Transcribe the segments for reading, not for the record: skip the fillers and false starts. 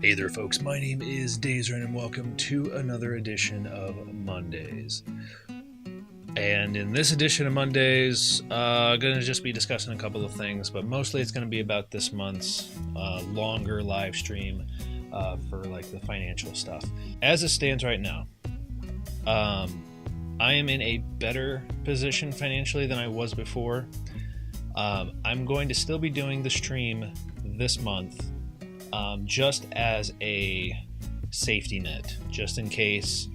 Hey there folks, my name is Daizoren and welcome to another edition of MonDaiz. And in this edition of MonDaiz, going to just be discussing a couple of things, but mostly it's going to be about this month's longer live stream for like the financial stuff. As it stands right now, I am in a better position financially than I was before. I'm going to still be doing the stream this month. Just as a safety net, just in case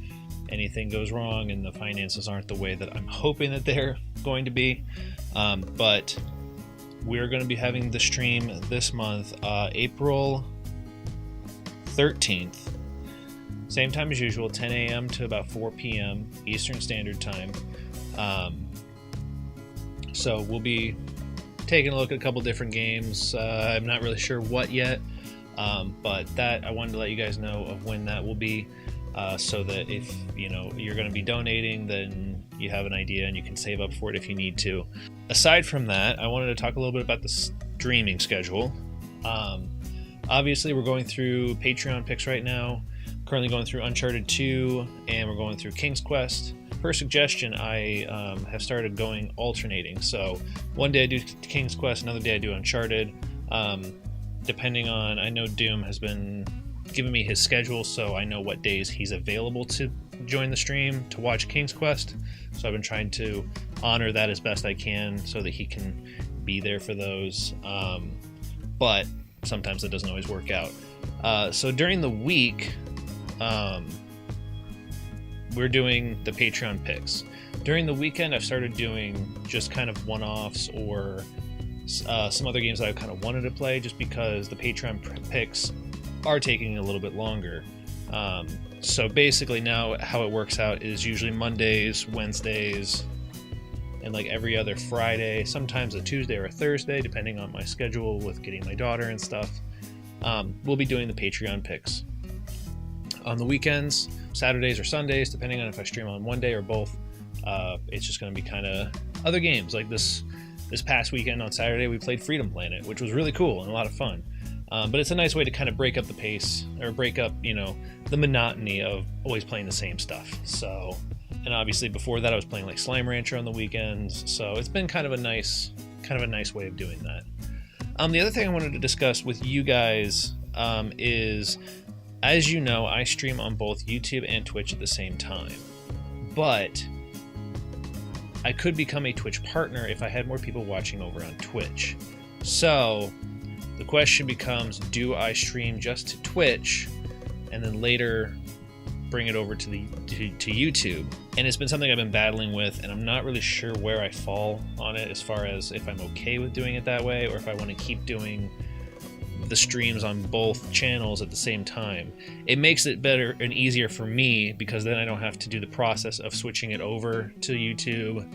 anything goes wrong and the finances aren't the way that I'm hoping that they're going to be. But we're going to be having the stream this month, April 13th, same time as usual, 10 a.m. to about 4 p.m. Eastern Standard Time. So we'll be taking a look at a couple different games. I'm not really sure what yet. But that I wanted to let you guys know of when that will be, so that if you're going to be donating, then you have an idea and you can save up for it if you need to. Aside from that, I wanted to talk a little bit about the streaming schedule. Obviously, we're going through Patreon picks right now. Currently going through Uncharted 2, and we're going through King's Quest. Per suggestion, I have started going alternating. So one day I do King's Quest, another day I do Uncharted. Depending on, I know Doom has been giving me his schedule, so I know what days he's available to join the stream to watch King's Quest. So I've been trying to honor that as best I can so that he can be there for those. But sometimes it doesn't always work out. So during the week, we're doing the Patreon picks. During the weekend, I've started doing just kind of one-offs or some other games that I kind of wanted to play, just because the Patreon picks are taking a little bit longer. So basically now how it works out is usually Mondays, Wednesdays, and like every other Friday, sometimes a Tuesday or a Thursday, depending on my schedule with getting my daughter and stuff. We'll be doing the Patreon picks. On the weekends, Saturdays or Sundays, depending on if I stream on one day or both, it's just going to be kind of other games. Like this past weekend on Saturday, we played Freedom Planet, which was really cool and a lot of fun. But it's a nice way to kind of break up the pace, or break up, the monotony of always playing the same stuff. So, and obviously before that, I was playing like Slime Rancher on the weekends. So it's been kind of a nice way of doing that. The other thing I wanted to discuss with you guys is, as you know, I stream on both YouTube and Twitch at the same time. But I could become a Twitch partner if I had more people watching over on Twitch. So the question becomes, do I stream just to Twitch and then later bring it over to YouTube? And it's been something I've been battling with, and I'm not really sure where I fall on it as far as if I'm okay with doing it that way, or if I want to keep doing the streams on both channels at the same time. It makes it better and easier for me, because then I don't have to do the process of switching it over to YouTube,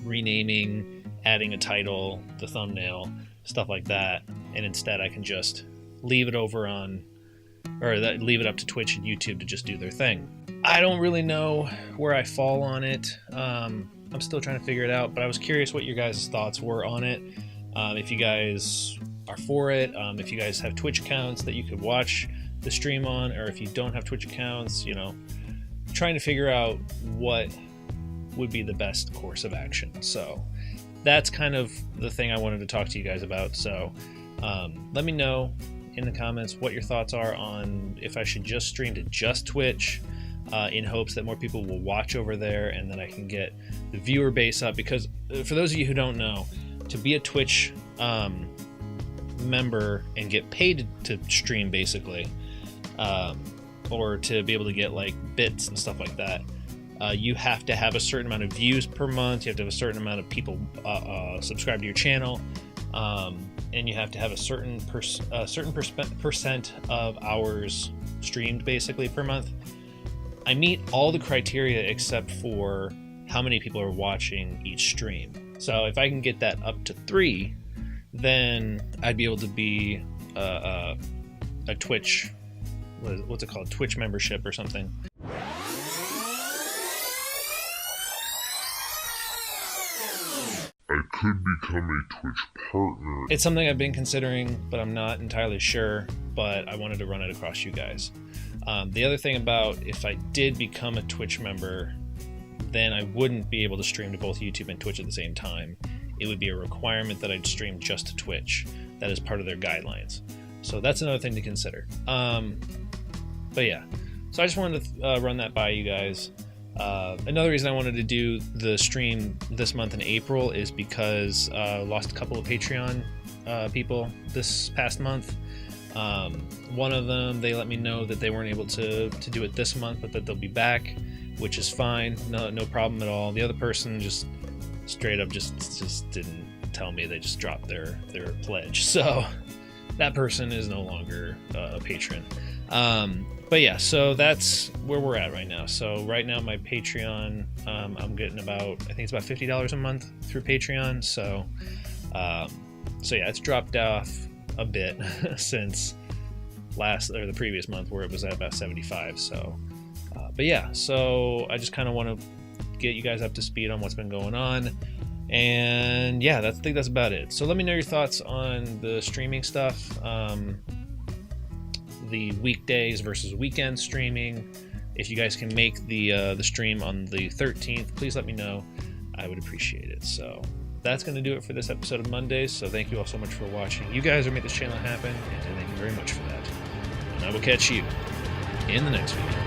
renaming, adding a title, the thumbnail, stuff like that, and instead I can just leave it up to Twitch and YouTube to just do their thing. I don't really know where I fall on it. I'm still trying to figure it out, but I was curious what your guys' thoughts were on it. If you guys are for it, if you guys have Twitch accounts that you could watch the stream on, or if you don't have Twitch accounts, trying to figure out what would be the best course of action. So that's kind of the thing I wanted to talk to you guys about. So let me know in the comments what your thoughts are on if I should just stream to just Twitch, in hopes that more people will watch over there and then I can get the viewer base up. Because for those of you who don't know, to be a Twitch member and get paid to stream, basically, or to be able to get like bits and stuff like that, you have to have a certain amount of views per month. You have to have a certain amount of people subscribe to your channel, and you have to have a certain percent of hours streamed basically per month. I meet all the criteria except for how many people are watching each stream. So if I can get that up to 3, then I'd be able to be a Twitch, what's it called? Twitch membership or something. I could become a Twitch partner. It's something I've been considering, but I'm not entirely sure, but I wanted to run it across you guys. The other thing about if I did become a Twitch member, then I wouldn't be able to stream to both YouTube and Twitch at the same time. It would be a requirement that I'd stream just to Twitch. That is part of their guidelines. So that's another thing to consider. But yeah, so I just wanted to run that by you guys. Another reason I wanted to do the stream this month in April is because I lost a couple of Patreon people this past month. One of them, they let me know that they weren't able to do it this month, but that they'll be back, which is fine. No problem at all. The other person just straight up just didn't tell me. They just dropped their pledge. So that person is no longer a patron. But yeah, so that's where we're at right now. So right now my Patreon, I'm getting about, I think it's about $50 a month through Patreon. So yeah, it's dropped off a bit since the previous month where it was at about 75. So, but yeah, so I just kind of want to get you guys up to speed on what's been going on. And yeah, I think that's about it. So let me know your thoughts on the streaming stuff. The weekdays versus weekend streaming. If you guys can make the stream on the 13th, please let me know. I would appreciate it. So that's going to do it for this episode of MonDaiz. So thank you all so much for watching. You guys are making this channel happen, and thank you very much for that. And I will catch you in the next video.